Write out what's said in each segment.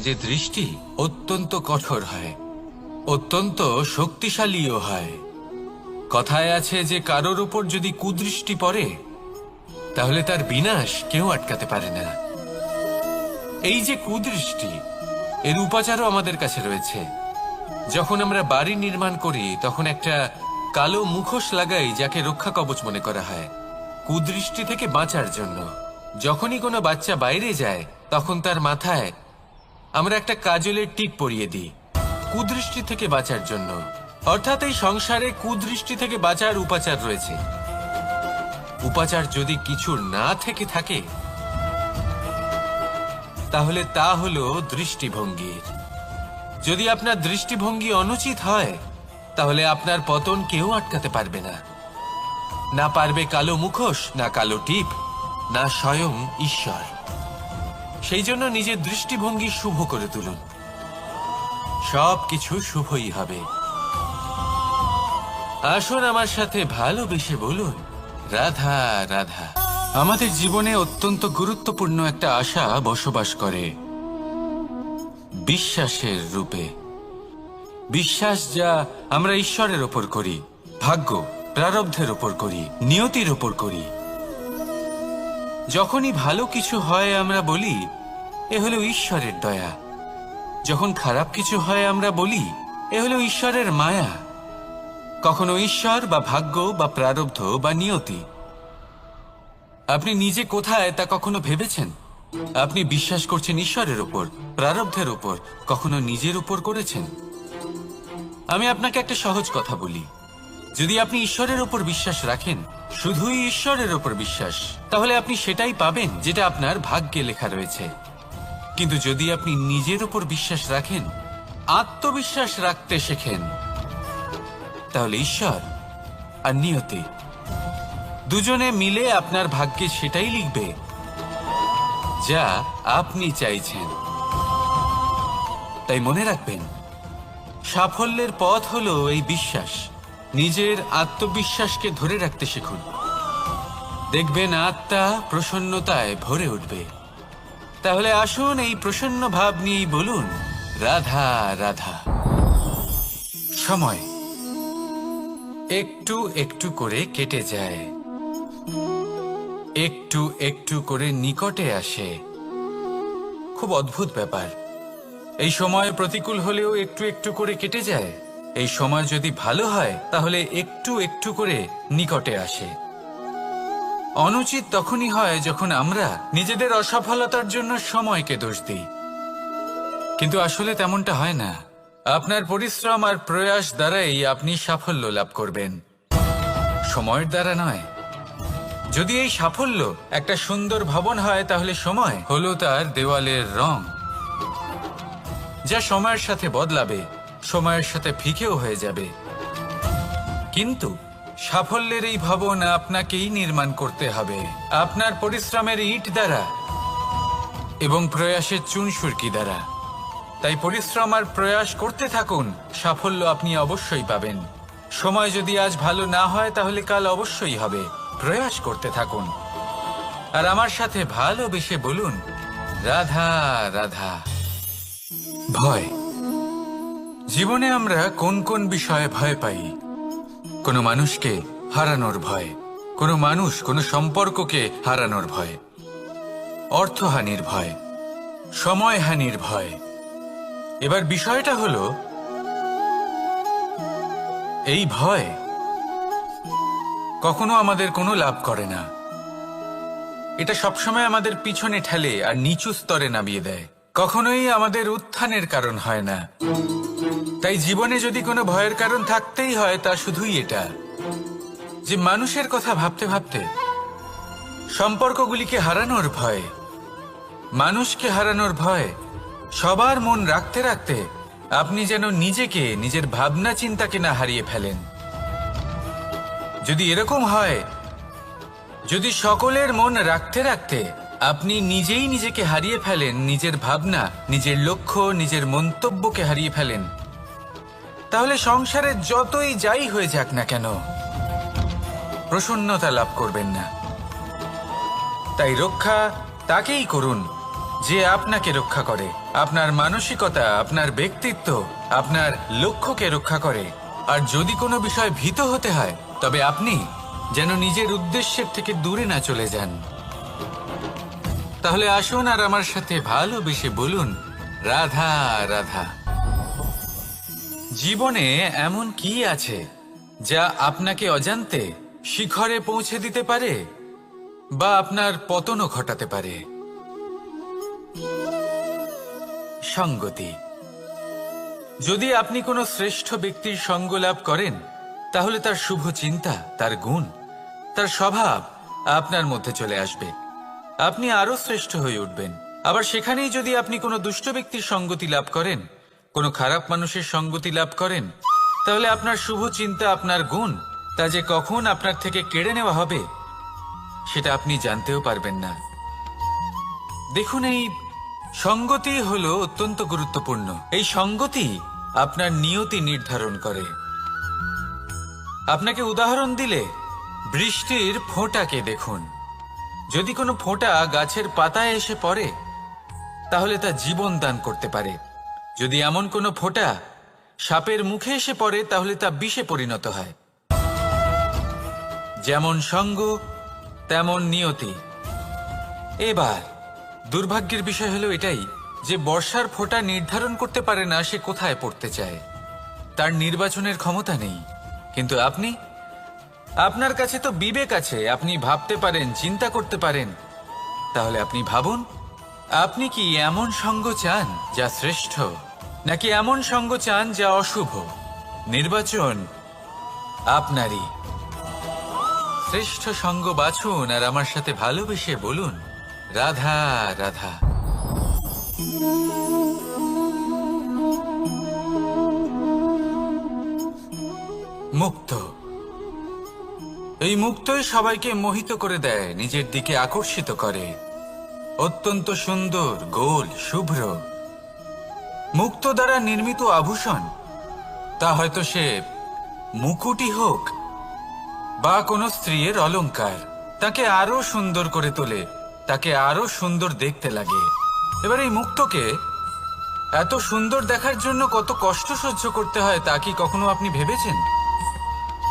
যে দৃষ্টি অত্যন্ত কঠোর হয়, অত্যন্ত শক্তিশালীও হয়। কথায় আছে যে কারোর উপর যদি কুদৃষ্টি পড়ে তাহলে তার বিনাশ কেউ আটকাতে পারে না। এই যে কুদৃষ্টি, এর উপাচারও আমাদের কাছে রয়েছে। যখন আমরা বাড়ি নির্মাণ করি তখন একটা কালো মুখোশ লাগাই, যাকে রক্ষা কবচ মনে করা হয়, কুদৃষ্টি থেকে বাঁচার জন্য। যখনই কোনো বাচ্চা বাইরে যায় তখন তার মাথায় আমরা একটা কাজলের টিপ পরিয়ে দিই, কুদৃষ্টি থেকে বাঁচার জন্য। অর্থাৎ এই সংসারে কুদৃষ্টি থেকে বাঁচার উপাচার রয়েছে। উপাচার যদি কিছু না থেকে থাকে তাহলে তা হলো দৃষ্টিভঙ্গির। যদি আপনার দৃষ্টিভঙ্গি অনুচিত হয় তাহলে আপনার পতন কেউ আটকাতে পারবে না। না পারবে কালো মুখোশ, না কালো টিপ, না স্বয়ং ঈশ্বর। সেই জন্য নিজের দৃষ্টিভঙ্গি শুভ করে তুলুন, সবকিছু শুভই হবে। আসুন আমার সাথে ভালোবেসে বলুন, রাধা রাধা। আমাদের জীবনে অত্যন্ত গুরুত্বপূর্ণ একটা আশা বসবাস করে, বিশ্বাসের রূপে। বিশ্বাস যা আমরা ঈশ্বরের ওপর করি, ভাগ্য, প্রারব্ধের ওপর করি, নিয়তির ওপর করি। যখনই ভালো কিছু হয় আমরা বলি এ হলো ঈশ্বরের দয়া। যখন খারাপ কিছু হয় আমরা বলি এ হলো ঈশ্বরের মায়া। কখনো ঈশ্বর বা ভাগ্য বা প্রারব্ধ বা নিয়তি। আপনি নিজে কোথায় তা কখনো ভেবেছেন? আপনি বিশ্বাস করছেন ঈশ্বরের উপর, প্রারব্ধের উপর, কখনো নিজের উপর করেছেন? আমি আপনাকে একটা সহজ কথা বলি, যদি আপনি ঈশ্বরের উপর বিশ্বাস রাখেন, শুধুই ঈশ্বরের উপর বিশ্বাস, তাহলে আপনি সেটাই পাবেন যেটা আপনার ভাগ্যে লেখা রয়েছে। কিন্তু যদি আপনি নিজের উপর বিশ্বাস রাখেন, আত্মবিশ্বাস রাখতে শেখেন, তাহলে ঈশ্বর আর নিয়তি দুজনে মিলে আপনার ভাগ্যে সেটাই লিখবে যা আপনি চাইছেন। তাই মনে রাখবেন, সাফল্যের পথ হলো এই বিশ্বাস। নিজের আত্মবিশ্বাসকে ধরে রাখতে শিখুন, দেখবেন আত্মা প্রসন্নতায় ভরে উঠবে। তাহলে আসুন এই প্রসন্ন ভাব নিয়েই বলুন, রাধা রাধা। সময় একটু একটু করে কেটে যায়, একটু একটু করে নিকটে আসে। খুব অদ্ভুত ব্যাপার। এই সময় প্রতিকূল হলেও একটু একটু করে কেটে যায়। এই সময় যদি ভালো হয় তাহলে একটু একটু করে নিকটে আসে। অনুচিত তখনই হয় যখন আমরা নিজেদের অসফলতার জন্য সময়কে দোষ দিই, কিন্তু আসলে তেমনটা হয় না। আপনার পরিশ্রম আর প্রয়াস দ্বারাই আপনি সাফল্য লাভ করবেন, সময়ের দ্বারা নয়। যদি এই সাফল্য একটা সুন্দর ভবন হয় তাহলে সময় হলো তার দেওয়ালের রং, যা সময়ের সাথে বদলাবে, সময়ের সাথে ফিকেও হয়ে যাবে। কিন্তু সাফল্যের এই ভবন আপনাকেই নির্মাণ করতে হবে, আপনার পরিশ্রমের ইট দ্বারা এবং প্রয়াসের চুনসুরকি দ্বারা। তাই পরিশ্রম আর প্রয়াস করতে থাকুন, সাফল্য আপনি অবশ্যই পাবেন। সময় যদি আজ ভালো না হয় তাহলে কাল অবশ্যই হবে। প্রয়াস করতে থাকুন আর আমার সাথে ভালোবেসে বলুন, রাধা রাধা। ভয়। জীবনে আমরা কোন কোন বিষয়ে ভয় পাই? কোনো মানুষকে হারানোর ভয়, কোনো মানুষ, কোনো সম্পর্ককে হারানোর ভয়, অর্থহানির ভয়, সময়হানির ভয়। এবার বিষয়টা হলো, এই ভয় কখনো আমাদের কোনো লাভ করে না। এটা সবসময় আমাদের পিছনে ঠেলে আর নিচু স্তরে নামিয়ে দেয়, কখনোই আমাদের উত্থানের কারণ হয় না। তাই জীবনে যদি কোনো ভয়ের কারণ থাকতেই হয় তা শুধুই এটা, যে মানুষের কথা ভাবতে ভাবতে, সম্পর্কগুলিকে হারানোর ভয়, মানুষকে হারানোর ভয়, সবার মন রাখতে রাখতে আপনি যেন নিজেকে, নিজের ভাবনা চিন্তাকে না হারিয়ে ফেলেন। যদি এরকম হয়, যদি সকলের মন রাখতে রাখতে আপনি নিজেই নিজেকে হারিয়ে ফেলেন, নিজের ভাবনা, নিজের লক্ষ্য, নিজের মন্তব্যকে হারিয়ে ফেলেন, তাহলে সংসারে যতই যাই হয়ে যাক না কেন প্রসন্নতা লাভ করবেন না। তাই রক্ষা তাকেই করুন যে আপনাকে রক্ষা করে, আপনার মানসিকতা, আপনার ব্যক্তিত্ব, আপনার লক্ষ্যকে রক্ষা করে। আর যদি কোনো বিষয় ভীত হতে হয়, তবে আপনি যেন নিজের উদ্দেশ্যের থেকে দূরে না চলে যান। তাহলে আসুন আর আমার সাথে ভালোবেসে বলুন, রাধা রাধা। জীবনে এমন কি আছে যা আপনাকে অজান্তে শিখরে পৌঁছে দিতে পারে বা আপনার পতনও ঘটাতে পারে? সঙ্গতি। যদি আপনি কোনো শ্রেষ্ঠ ব্যক্তির সঙ্গ লাভ করেন, তাহলে তার শুভ চিন্তা, তার গুণ, তার স্বভাব আপনার মধ্যে চলে আসবে। আপনি আরো শ্রেষ্ঠ হয়ে উঠবেন। আবার সেখানেই যদি আপনি কোনো দুষ্ট ব্যক্তির সঙ্গতি লাভ করেন, কোনো খারাপ মানুষের সঙ্গতি লাভ করেন, তাহলে আপনার শুভ চিন্তা, আপনার গুণ, তা যে কখন আপনার থেকে কেড়ে নেওয়া হবে সেটা আপনি জানতেও পারবেন না। দেখুন, এই সঙ্গতি হলো অত্যন্ত গুরুত্বপূর্ণ। এই সঙ্গতি আপনার নিয়তি নির্ধারণ করে। আপনাকে উদাহরণ দিলে, বৃষ্টির ফোঁটাকে দেখুন। যদি কোনো ফোঁটা গাছের পাতায় এসে পড়ে, তাহলে তা জীবন দান করতে পারে। যদি এমন কোনো ফোঁটা সাপের মুখে এসে পড়ে, তাহলে তা বিষে পরিণত হয়। যেমন সঙ্গ, তেমন নিয়তি। এবার দুর্ভাগ্যের বিষয় হলো এটাই যে বর্ষার ফোঁটা নির্ধারণ করতে পারে না সে কোথায় পড়তে চায়। তার নির্বাচনের ক্ষমতা নেই। কিন্তু আপনি, আপনার কাছে তো বিবেক আছে, আপনি ভাবতে পারেন, চিন্তা করতে পারেন। তাহলে আপনি ভাবুন, আপনি কি এমন সঙ্গ চান যা শ্রেষ্ঠ, নাকি এমন সঙ্গ চান যা অশুভ? নির্বাচন আপনারই। শ্রেষ্ঠ সঙ্গ বাছুন আর আমার সাথে ভালোবেসে বলুন, রাধা রাধা। মুক্ত। এই মুক্তই সবাইকে মোহিত করে দেয়, নিজের দিকে আকর্ষিত করে। অত্যন্ত সুন্দর, গোল, শুভ্র। মুক্ত দ্বারা নির্মিত আভূষণ, তা হয়তো সে মুকুটই হোক বা কোনো স্ত্রীর অলংকার, তাকে আরো সুন্দর করে তোলে, তাকে আরো সুন্দর দেখতে লাগে। এবার এই মুক্তকে এত সুন্দর দেখার জন্য কত কষ্ট সহ্য করতে হয় তা কি কখনো আপনি ভেবেছেন?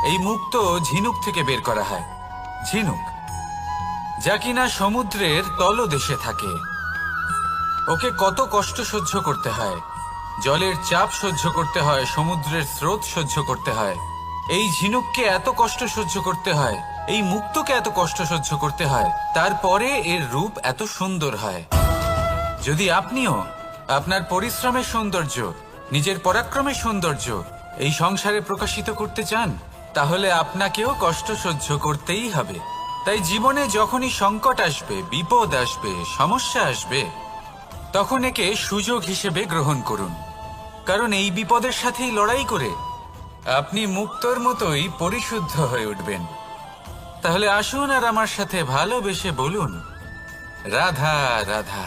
এই মুক্ত ঝিনুক থেকে বের করা হয়। ঝিনুক, যা কিনা সমুদ্রের তলদেশে থাকে। ওকে কত কষ্ট সহ্য করতে হয়, জলের চাপ সহ্য করতে হয়, সমুদ্রের স্রোত সহ্য করতে হয়। এই ঝিনুককে এত কষ্ট সহ্য করতে হয়, এই মুক্তকে এত কষ্ট সহ্য করতে হয়, তারপরে এর রূপ এত সুন্দর হয়। যদি আপনিও আপনার পরিশ্রমের সৌন্দর্য, নিজের পরাক্রমের সৌন্দর্য এই সংসারে প্রকাশিত করতে চান, তাহলে আপনাকেও কষ্ট সহ্য করতেই হবে। তাই জীবনে যখনই সংকট আসবে, বিপদ আসবে, সমস্যা আসবে, তখন একে সুযোগ হিসেবে গ্রহণ করুন। কারণ এই বিপদের সাথেই লড়াই করে আপনি মুক্তর মতোই পরিশুদ্ধ হয়ে উঠবেন। তাহলে আসুন আর আমার সাথে ভালোবেসে বলুন, রাধা রাধা।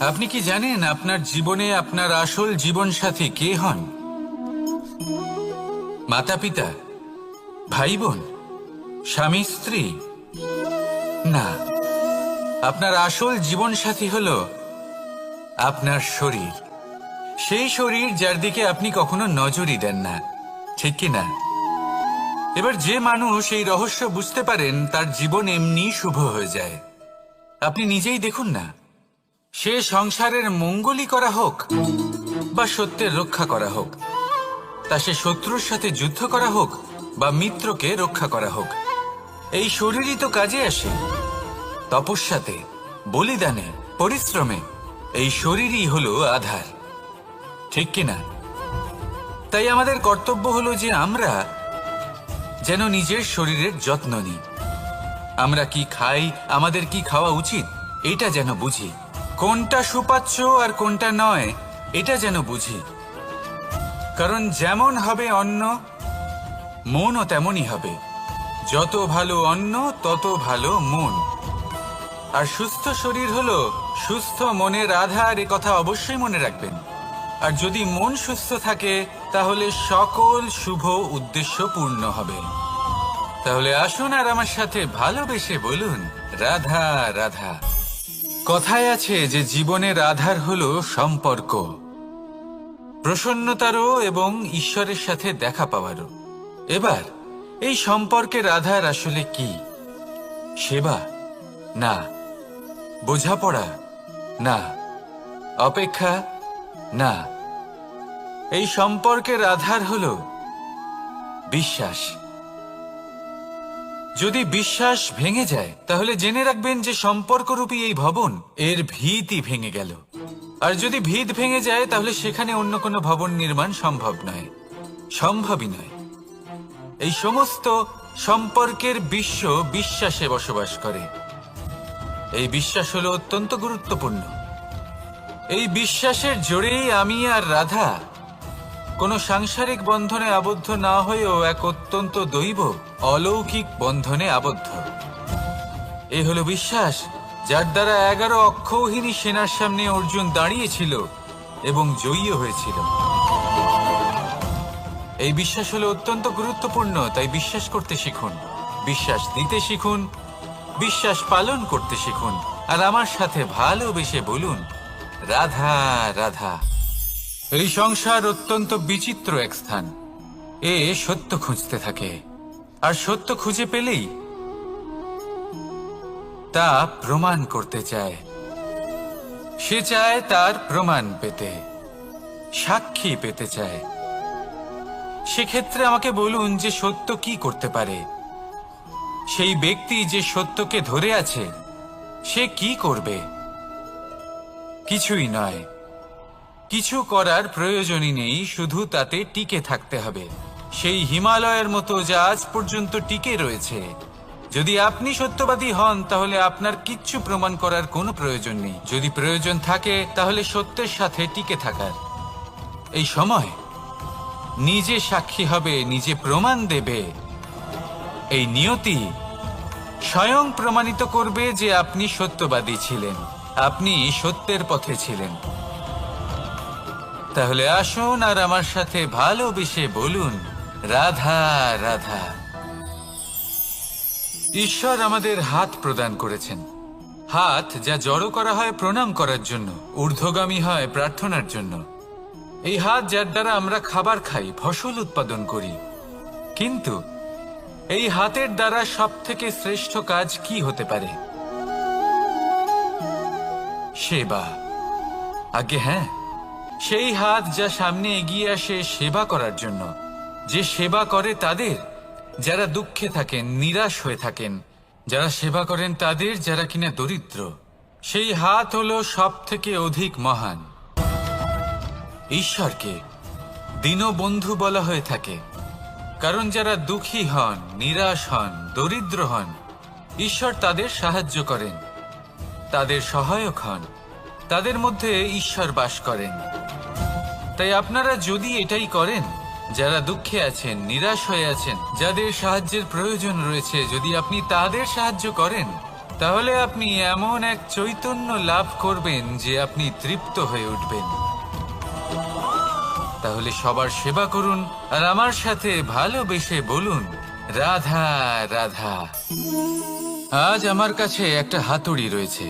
আপনি কি জানেন আপনার জীবনে আপনার আসল জীবনসাথী কে হন? মাতা পিতা, ভাই বোন, স্বামী স্ত্রী? না, আপনার আসল জীবনসাথী হলো আপনার শরীর। সেই শরীর যার দিকে আপনি কখনো নজরই দেন না, ঠিক কি না? এবার যে মানুষ এই রহস্য বুঝতে পারেন, তার জীবন এমনি শুভ হয়ে যায়। আপনি নিজেই দেখুন না, সে সংসারের মঙ্গলই করা হোক বা সত্যের রক্ষা করা হোক, তা সে শত্রুর সাথে যুদ্ধ করা হোক বা মিত্রকে রক্ষা করা হোক, এই শরীরই তো কাজে আসে। তপস্যাতে, বলিদানে, পরিশ্রমে এই শরীরই হলো আধার, ঠিক কিনা? তাই আমাদের কর্তব্য হলো যে আমরা যেন নিজের শরীরের যত্ন নিই। আমরা কি খাই, আমাদের কি খাওয়া উচিত, এটা যেন বুঝি। কোনটা সুপাচ্য আর কোনটা নয়, এটা যেন বুঝি। কারণ যেমন হবে অন্ন, মনও তেমনই হবে। যত ভালো অন্ন, তত ভালো মন। আর সুস্থ শরীর হলো সুস্থ মনের আধার, এ কথা অবশ্যই মনে রাখবেন। আর যদি মন সুস্থ থাকে, তাহলে সকল শুভ উদ্দেশ্য পূর্ণ হবে। তাহলে আসুন আর আমার সাথে ভালোবেসে বলুন, রাধা রাধা। কথায় আছে যে জীবনের আধার হলো সম্পর্ক, প্রসন্নতারও এবং ঈশ্বরের সাথে দেখা পাওয়ারও। এবার এই সম্পর্কের আধার আসলে কি? সেবা? না। বোঝাপড়া? না। অপেক্ষা? না। এই সম্পর্কের আধার হলো বিশ্বাস। যদি বিশ্বাস ভেঙে যায় তাহলে জেনে রাখবেন যে সম্পর্করূপী এই ভবন এর ভিতই ভেঙে গেল। আর যদি ভিত ভেঙে যায় তাহলে সেখানে অন্য কোনো ভবন নির্মাণ সম্ভব নয়, সম্ভবই নয়। এই সমস্ত সম্পর্কের বিশ্ব বিশ্বাসে বসবাস করে। এই বিশ্বাস হলো অত্যন্ত গুরুত্বপূর্ণ। এই বিশ্বাসের জোরেই আমি আর রাধা কোনো সাংসারিক বন্ধনে আবদ্ধ না হয়েও এক অত্যন্ত দৈব অলৌকিক বন্ধনে আবদ্ধ। এ হলো বিশ্বাস যার দ্বারা 11 অক্ষৌহিনী সেনার সামনে অর্জুন দাঁড়িয়েছিল এবং জয়ী হয়েছিল। এই বিশ্বাস হলো অত্যন্ত গুরুত্বপূর্ণ, তাই বিশ্বাস করতে শিখুন, বিশ্বাস দিতে শিখুন, বিশ্বাস পালন করতে শিখুন, আর আমার সাথে ভালোবেসে বলুন, রাধা রাধা। এই সংসার অত্যন্ত বিচিত্র এক স্থান। এ সত্য খুঁজতে থাকে, আর সত্য খুঁজে পেলেই তা প্রমাণ করতে চায়। সে চায় তার প্রমাণ পেতে, সাক্ষী পেতে চায়। সেক্ষেত্রে আমাকে বলুন যে সত্য কি করতে পারে? সেই ব্যক্তি যে সত্যকে ধরে আছে সে কি করবে? কিছুই নয়। কিছু করার প্রয়োজনই নেই, শুধু তাতে টিকে থাকতে হবে, সেই হিমালয়ের মতো যা আজ পর্যন্ত টিকে রয়েছে। যদি আপনি সত্যবাদী হন তাহলে আপনার কিচ্ছু প্রমাণ করার কোনো প্রয়োজন নেই। যদি প্রয়োজন থাকে তাহলে সত্যের সাথে টিকে থাকার। এই সময় নিজে সাক্ষী হবে, নিজে প্রমাণ দেবে। এই নিয়তি স্বয়ং প্রমাণিত করবে যে আপনি সত্যবাদী ছিলেন, আপনি সত্যের পথে ছিলেন। তাহলে আসুন আর আমার সাথে ভালোবেসে বলুন, রাধা রাধা। ঈশ্বর আমাদের হাত প্রদান করেছেন। হাত যা জড়ো করা হয় প্রণাম করার জন্য, ঊর্ধ্বগামী হয় প্রার্থনার জন্য। এই হাত যার দ্বারা আমরা খাবার খাই, ফসল উৎপাদন করি। কিন্তু এই হাতের দ্বারা সবথেকে শ্রেষ্ঠ কাজ কি হতে পারে? সেবা। আগে হ্যাঁ, সেই হাত যা সামনে এগিয়ে আসে সেবা করার জন্য, যে সেবা করে তাদের যারা দুঃখে থাকেন, নিরাশ হয়ে থাকেন, যারা সেবা করেন তাদের যারা কিনা দরিদ্র। সেই হাত হলো সব থেকে অধিক মহান। ঈশ্বরকে দীনবন্ধু বলা হয়ে থাকে, কারণ যারা দুঃখী হন, নিরাশ হন, দরিদ্র হন, ঈশ্বর তাদের সাহায্য করেন, তাদের সহায়ক হন, তাদের মধ্যে ঈশ্বর বাস করেন। তাই আপনারা যদি এটাই করেন, যারা দুঃখে আছেন, নিরাশ হয়ে আছেন, যাদের সাহায্যের প্রয়োজন রয়েছে, যদি আপনি তাদের সাহায্য করেন, তাহলে আপনি এমন এক চৈতন্য লাভ করবেন যে আপনি তৃপ্ত হয়ে উঠবেন। তাহলে সবার সেবা করুন আর আমার সাথে ভালোবেসে বলুন, রাধা রাধা। আজ আমার কাছে একটা হাতুড়ি রয়েছে।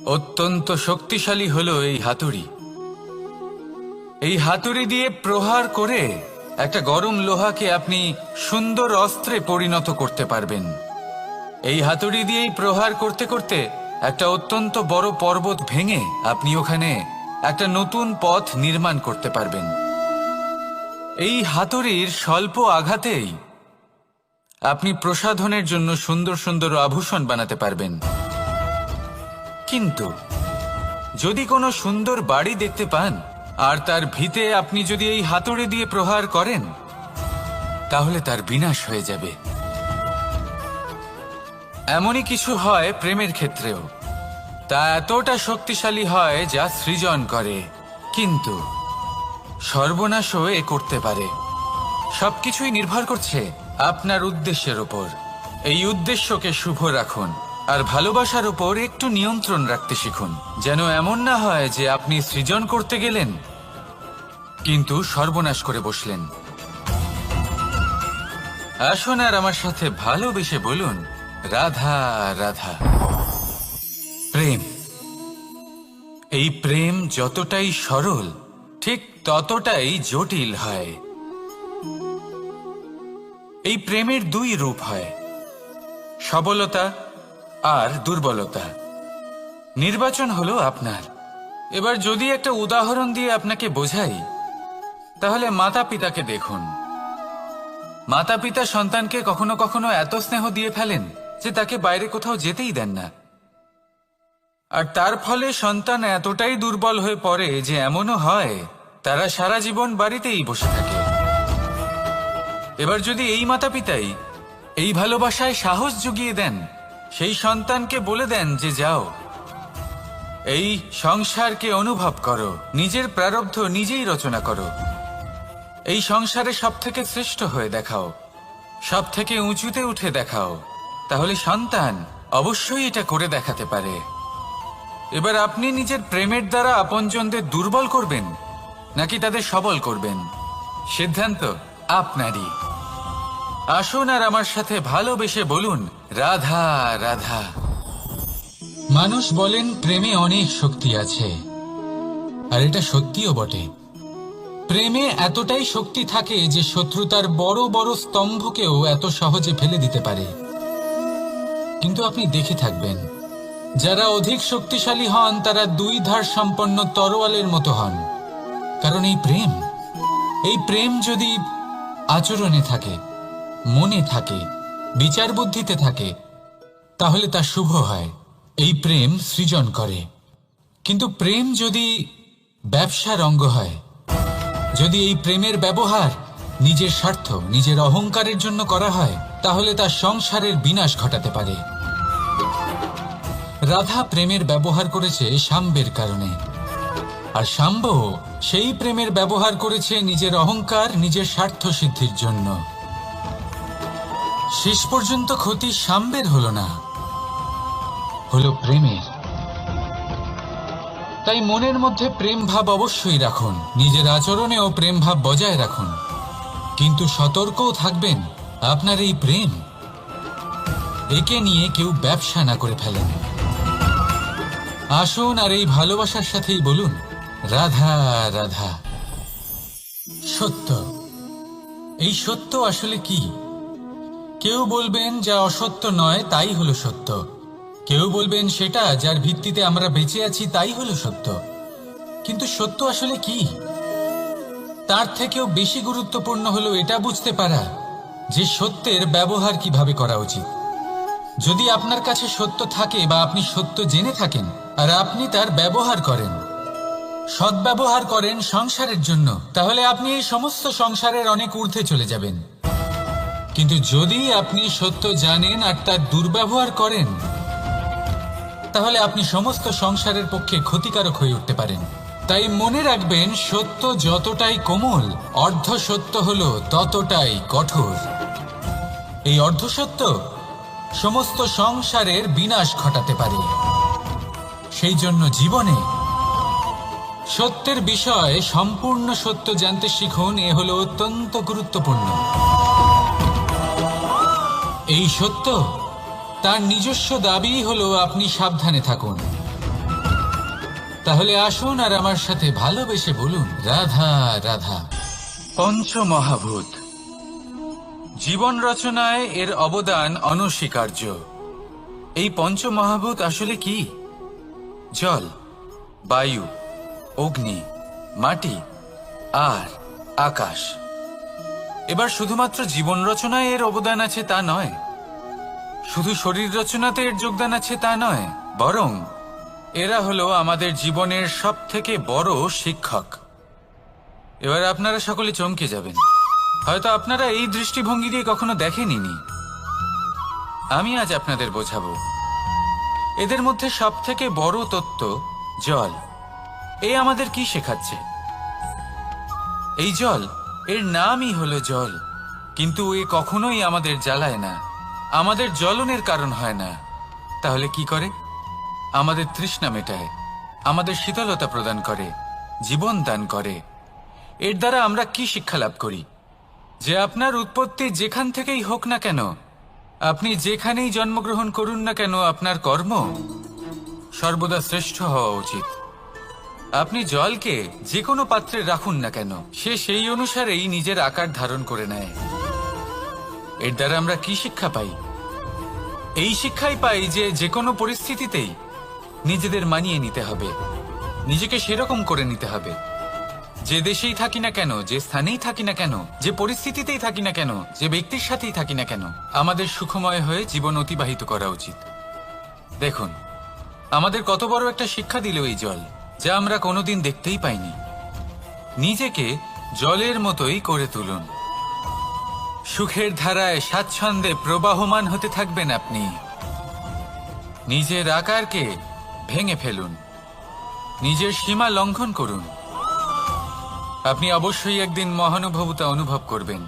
অত্যন্ত শক্তিশালী হলো এই হাতুড়ি। এই হাতুড়ি দিয়ে প্রহার করে একটা গরম লোহাকে আপনি সুন্দর অস্ত্রে পরিণত করতে পারবেন। এই হাতুড়ি দিয়েই প্রহার করতে করতে একটা অত্যন্ত বড় পর্বত ভেঙে আপনি ওখানে একটা নতুন পথ নির্মাণ করতে পারবেন। এই হাতুড়ির স্বল্প আঘাতেই আপনি প্রসাধনের জন্য সুন্দর সুন্দর আভূষণ বানাতে পারবেন। কিন্তু যদি কোনো সুন্দর বাড়ি দেখতে পান আর তার ভিতে আপনি যদি এই হাতুড়ি দিয়ে প্রহার করেন, তাহলে তার বিনাশ হয়ে যাবে। এমনই কিছু হয় প্রেমের ক্ষেত্রেও। তা এতটা শক্তিশালী হয় যা সৃজন করে, কিন্তু সর্বনাশও এ করতে পারে। সবকিছুই নির্ভর করছে আপনার উদ্দেশ্যের উপর। এই উদ্দেশ্যকে শুভ রাখুন আর ভালোবাসার উপর একটু নিয়ন্ত্রণ রাখতে শিখুন, যেন এমন না হয় যে আপনি সৃজন করতে গেলেন কিন্তু সর্বনাশ করে বসলেন। আসুন আর আমার সাথে ভালোবেসে বলুন, রাধা রাধা। এই প্রেম যতটাই সরল ঠিক ততটাই জটিল হয়। এই প্রেমের দুই রূপ হয়, সবলতা আর দুর্বলতা। নির্বাচন হলো আপনার। এবার যদি একটা উদাহরণ দিয়ে আপনাকে বোঝাই, তাহলে মাতা পিতাকে দেখুন। মাতা পিতা সন্তানকে কখনো কখনো এত স্নেহ দিয়ে ফেলেন যে তাকে বাইরে কোথাও যেতেই দেন না, আর তার ফলে সন্তান এতটাই দুর্বল হয়ে পড়ে যে এমনও হয় তারা সারা জীবন বাড়িতেই বসে থাকে। এবার যদি এই মাতা পিতাই এই ভালোবাসায় সাহস জুগিয়ে দেন, সেই সন্তানকে বলে দেন যে যাও, এই সংসারকে অনুভব করো, নিজের প্রারব্ধ নিজেই রচনা করো, এই সংসারে সব থেকে শ্রেষ্ঠ হয়ে দেখাও, সব থেকে উঁচুতে উঠে দেখাও, তাহলে সন্তান অবশ্যই এটা করে দেখাতে পারে। এবার আপনি নিজের প্রেমের দ্বারা আপনজনদের দুর্বল করবেন নাকি তাদের সবল করবেন, সিদ্ধান্ত আপনারই। আসুন আর আমার সাথে ভালোবেসে বলুন, রাধা রাধা। মানুষ বলেন প্রেমে অনেক শক্তি আছে, আর এটা সত্যিও বটে। প্রেমে এতটাই শক্তি থাকে যে শত্রুতার বড় বড় স্তম্ভকেও এত সহজে ফেলে দিতে পারে। কিন্তু আপনি দেখে থাকবেন, যারা অধিক শক্তিশালী হন তারা দুই ধার সম্পন্ন তরোয়ালের মতো হন। কারণ এই প্রেম যদি আচরণে থাকে, মনে থাকে, বিচার বুদ্ধিতে থাকে, তাহলে তা শুভ হয়। এই প্রেম সৃজন করে। কিন্তু প্রেম যদি ব্যবসার অঙ্গ হয়, যদি এই প্রেমের ব্যবহার নিজের স্বার্থ, নিজের অহংকারের জন্য করা হয়, তাহলে তা সংসারের বিনাশ ঘটাতে পারে। রাধা প্রেমের ব্যবহার করেছে শাম্বের কারণে, আর শাম্ব সেই প্রেমের ব্যবহার করেছে নিজের অহংকার, নিজের স্বার্থ সিদ্ধির জন্য। শেষ পর্যন্ত ক্ষতি শাম্বের হলো না, হলো প্রেমের। তাই মনের মধ্যে প্রেম ভাব অবশ্যই রাখুন, নিজের আচরণেও প্রেম ভাব বজায় রাখুন, কিন্তু সতর্কও থাকবেন আপনার এই প্রেম, একে নিয়ে কেউ ব্যবসা না করে ফেলেন। আসুন আর এই ভালোবাসার সাথেই বলুন, রাধা রাধা। সত্য, এই সত্য আসলে কি? কেউ বলবেন যা অসত্য নয় তাই হলো সত্য, কেউ বলবেন সেটা যার ভিত্তিতে আমরা বেঁচে আছি তাই হলো সত্য। কিন্তু সত্য আসলে কি? তার থেকেও বেশি গুরুত্বপূর্ণ হলো এটা বুঝতে পারা যে সত্যের ব্যবহার কিভাবে করা উচিত। যদি আপনার কাছে সত্য থাকে বা আপনি সত্য জেনে থাকেন আর আপনি তার ব্যবহার করেন, সদ্ব্যবহার করেন সংসারের জন্য, তাহলে আপনি এই সমস্ত সংসারের অনেক ঊর্ধ্বে চলে যাবেন। কিন্তু যদি আপনি সত্য জানেন আর তার দুর্ব্যবহার করেন, তাহলে আপনি সমস্ত সংসারের পক্ষে ক্ষতিকারক হয়ে উঠতে পারেন। তাই মনে রাখবেন, সত্য যতটাই কোমল, অর্ধ সত্য হলো ততটাই কঠোর। এই অর্ধসত্য সমস্ত সংসারের বিনাশ ঘটাতে পারে। সেই জন্য জীবনে সত্যের বিষয়ে সম্পূর্ণ সত্য জানতে শিখুন, এ হলো অত্যন্ত গুরুত্বপূর্ণ। এই সত্য তার নিজস্ব দাবি হলো আপনি সাবধানে থাকুন। তাহলে আসুন আর আমার সাথে ভালোবেসে বলুন, রাধা রাধা। পঞ্চমহাভূত, জীবন রচনায় এর অবদান অনস্বীকার্য। এই পঞ্চমহাভূত আসলে কি? জল, বায়ু, অগ্নি, মাটি আর আকাশ। এবার শুধুমাত্র জীবন রচনায় এর অবদান আছে তা নয়, শুধু শরীর রচনাতে এর যোগদান আছে তা নয়, বরং এরা হলো আমাদের জীবনের সব থেকে বড় শিক্ষক। এবার আপনারা সকলে চমকে যাবেন, হয়তো আপনারা এই দৃষ্টিভঙ্গি দিয়ে কখনো দেখেননি। আমি আজ আপনাদের বোঝাবো। এদের মধ্যে সব থেকে বড় তত্ত্ব জল। এ আমাদের কি শেখাচ্ছে? এই জল, এর নামই হলো জল, কিন্তু এ কখনোই আমাদের জ্বালায় না, আমাদের জ্বলনের কারণ হয় না। তাহলে কি করে? আমাদের তৃষ্ণা মেটায়, আমাদের শীতলতা প্রদান করে, জীবন দান করে। এর দ্বারা আমরা কি শিক্ষা লাভ করি? যে আপনার উৎপত্তি যেখান থেকেই হোক না কেন, আপনি যেখানেই জন্মগ্রহণ করুন না কেন, আপনার কর্ম সর্বদা শ্রেষ্ঠ হওয়া উচিত। আপনি জলকে যে কোনো পাত্রে রাখুন না কেন, সে সেই অনুসারেই নিজের আকার ধারণ করে নেয়। এর দ্বারা আমরা কি শিক্ষা পাই? এই শিক্ষাই পাই যে যে কোনো পরিস্থিতিতেই নিজেদের মানিয়ে নিতে হবে, নিজেকে সেরকম করে নিতে হবে। যে দেশেই থাকি না কেন, যে স্থানেই থাকি না কেন, যে পরিস্থিতিতেই থাকি না কেন, যে ব্যক্তির সাথেই থাকি না কেন, আমাদের সুখময় হয়ে জীবন অতিবাহিত করা উচিত। দেখুন, আমাদের কত বড় একটা শিক্ষা দিল এই জল, যা আমরা কোনোদিন দেখতেই পাইনি। নিজেকে জলের মতোই করে তুলুন। সুখের ধারায় স্বাচ্ছন্দ্যে প্রবাহমান হতে থাকবেন আপনি। নিজের আকারকে ভেঙে ফেলুন, নিজের সীমা লঙ্ঘন করুন। আপনি অবশ্যই একদিন মহানুভবতা অনুভব করবেন।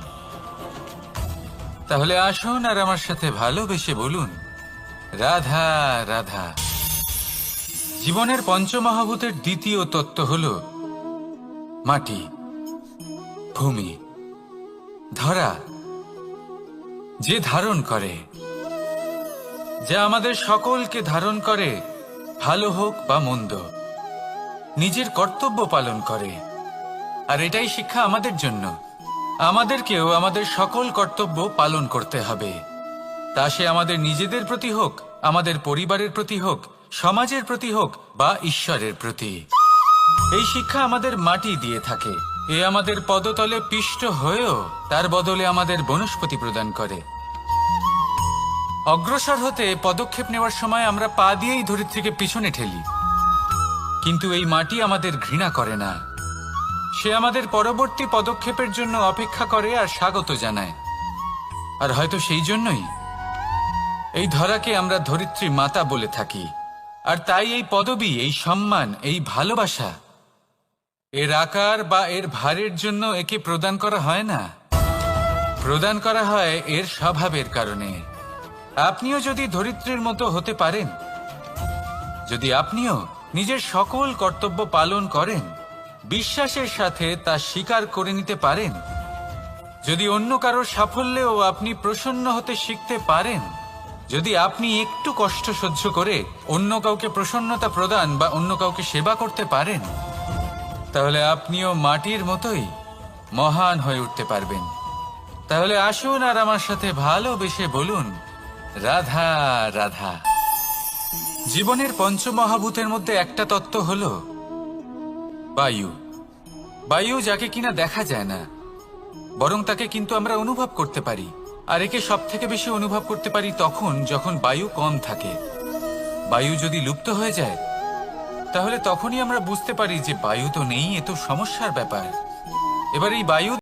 তাহলে আসুন আর আমার সাথে ভালোবেসে বলুন, রাধা রাধা। জীবনের পঞ্চমহাভূতের দ্বিতীয় তত্ত্ব হল মাটি, ভূমি, ধরা, যে ধারণ করে, যা আমাদের সকলকে ধারণ করে, ভালো হোক বা মন্দ, নিজের কর্তব্য পালন করে। আর এটাই শিক্ষা আমাদের জন্য। আমাদেরকেও আমাদের সকল কর্তব্য পালন করতে হবে, তা সে আমাদের নিজেদের প্রতি হোক, আমাদের পরিবারের প্রতি হোক, সমাজের প্রতি হোক বা ঈশ্বরের প্রতি। এই শিক্ষা আমাদের মাটি দিয়ে থাকে। এ আমাদের পদতলে পিষ্ট হয়েও তার বদলে আমাদের বনস্পতি প্রদান করে। অগ্রসর হতে পদক্ষেপ নেওয়ার সময় আমরা পা দিয়েই ধরিত্রীকে পিছনে ঠেলি, কিন্তু এই মাটি আমাদের ঘৃণা করে না। সে আমাদের পরবর্তী পদক্ষেপের জন্য অপেক্ষা করে আর স্বাগত জানায়। আর হয়তো সেই জন্যই এই ধরাকে আমরা ধরিত্রী মাতা বলে থাকি। আর তাই এই পদবী, এই সম্মান, এই ভালোবাসা, এর আকার বা এর ভারের জন্য একে প্রদান করা হয় না, প্রদান করা হয় এর স্বভাবের কারণে। আপনিও যদি ধরিত্রীর মতো হতে পারেন, যদি আপনিও নিজের সকল কর্তব্য পালন করেন, বিশ্বাসের সাথে তা স্বীকার করে নিতে পারেন, যদি অন্য কারোর সাফল্যেও আপনি প্রসন্ন হতে শিখতে পারেন, যদি আপনি একটু কষ্ট সহ্য করে অন্য কাউকে প্রসন্নতা প্রদান বা অন্য কাউকে সেবা করতে পারেন, তাহলে আপনিও মাটির মতোই মহান হয়ে উঠতে পারবেন। তাহলে আসুন আর আমার সাথে ভালোবেসে বলুন, রাধা রাধা। জীবনের পঞ্চমহাভূতের মধ্যে একটা তত্ত্ব হল বায়ু। বায়ু যাকে কিনা দেখা যায় না, বরং তাকে কিন্তু আমরা অনুভব করতে পারি। আর একে সব থেকে বেশি অনুভব করতে পারি তখন যখন বায়ু কম থাকে। বায়ু যদি লুপ্ত হয়ে যায়, তাহলে তখনই আমরা বুঝতে পারি যে বায়ু তো নেই, এ তো সমস্যার ব্যাপার। এবার এই বায়ু